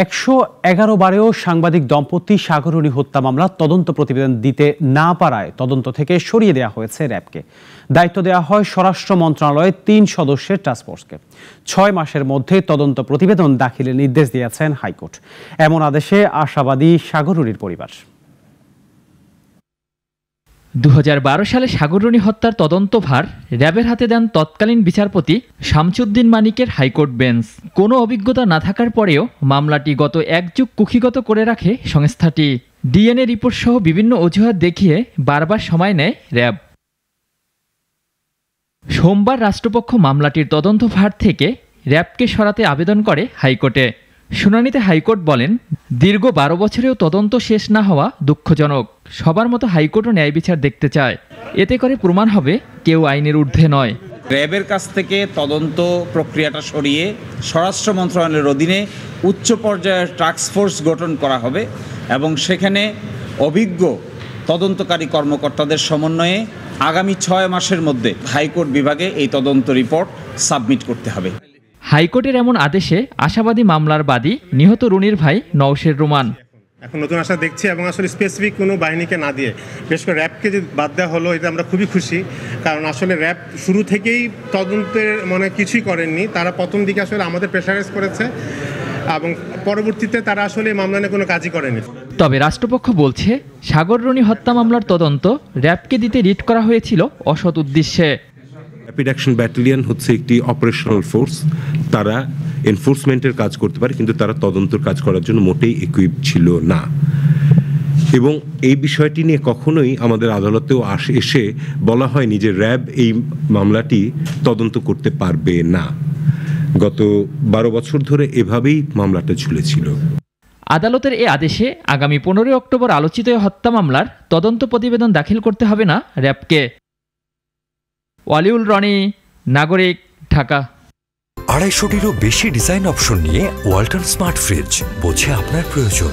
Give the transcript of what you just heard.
111 বারেও সাংবাদিক দম্পতি সাগররণী হত্যা মামলার তদন্ত প্রতিবেদন দিতে না পারায় তদন্ত থেকে সরিয়ে দেওয়া হয়েছে র্যাবকে। দায়িত্ব দেওয়া হয় স্বরাষ্ট্র মন্ত্রণালয়ের 3 সদস্যের টাস্কফোর্সকে। 6 মাসের মধ্যে তদন্ত প্রতিবেদন দাখিলের নির্দেশ দিয়েছেন হাইকোর্ট। এমন আদেশে আশাবাদী সাগররণীর পরিবার। 2012 সালে সাগররণী হত্যার তদন্তভার র্যাবের হাতে দেন তৎকালীন বিচারপতি শামসুদ্দিন মানিকের হাইকোর্ট বেঞ্চ। কোনো অভিজ্ঞতা না থাকার পরেও মামলাটি গত 1 যুগ কুক্ষিগত করে রাখে সংস্থাটি। ডিএনএ রিপোর্ট সহ বিভিন্ন অজুহাত দেখিয়ে বারবার সময় নেয় র্যাব। সোমবার রাষ্ট্রপক্ষ মামলাটির তদন্তভার থেকে র্যাবকে সরাতে আবেদন করে হাইকোর্টে। শুনানিতে হাইকোর্ট বলেন, দীর্ঘ 12 বছরেও তদন্ত শেষ না হওয়া দুঃখজনক। সবার মতো হাইকোর্টও ন্যায় বিচার দেখতে চায়। এতে করে প্রমাণ হবে কেউ আইনের ঊর্ধ্বে নয়। র্যাবের কাছ থেকে তদন্ত প্রক্রিয়াটা সরিয়ে স্বরাষ্ট্র মন্ত্রণালয়ের অধীনে উচ্চ পর্যায়ের টাস্কফোর্স গঠন করা হবে এবং সেখানে অভিজ্ঞ তদন্তকারী কর্মকর্তাদের সমন্বয়ে আগামী 6 মাসের মধ্যে হাইকোর্ট বিভাগে এই তদন্ত রিপোর্ট সাবমিট করতে হবে। হাইকোর্টের এমন আদেশে আশাবাদী মামলার বাদী নিহত রুনির ভাই নওশের রোমান। এখন নতুন আশা দেখছি এবং আসলে স্পেসিফিক কোনো বাহিনীকে না দিয়ে বিশেষ করে র্যাবকে যে বাদ দেওয়া হলো, এটা আমরা খুবই খুশি। কারণ আসলে র্যাব শুরু থেকেই তদন্তের কিছুই করেননি। তারা প্রথম দিকে আসলে আমাদের প্রেশারাইজ করেছে এবং পরবর্তীতে তারা আসলে মামলা নিয়ে কোনো কাজই করেনি। তবে রাষ্ট্রপক্ষ বলছে, সাগররণী হত্যা মামলার তদন্ত র্যাবকে দিতে রিট করা হয়েছিল অসৎ উদ্দেশ্যে। র্যাপিড অ্যাকশন ব্যাটালিয়ন হচ্ছে একটি অপারেশনাল ফোর্স। তারা এনফোর্সমেন্টের কাজ করতে পারে, কিন্তু তারা তদন্তের কাজ করার জন্য মোটেই ইকুইপড ছিল না। এবং এই বিষয়টি নিয়ে কখনোই আমাদের আদালতেও এসে বলা হয়নি যে র্যাব এই মামলাটি তদন্ত করতে পারবে না। গত 12 বছর ধরে এভাবেই মামলাটা ঝুলেছিল। আদালতের এই আদেশে আগামী 15 অক্টোবর আলোচিত হত্যা মামলার তদন্ত প্রতিবেদন দাখিল করতে হবে না র্যাবকে। ওয়ালিউল রনি, নাগরিক, ঢাকা। 250-টিরও বেশি ডিজাইন অপশন নিয়ে ওয়ালটন স্মার্ট ফ্রিজ বোঝে আপনার প্রয়োজন।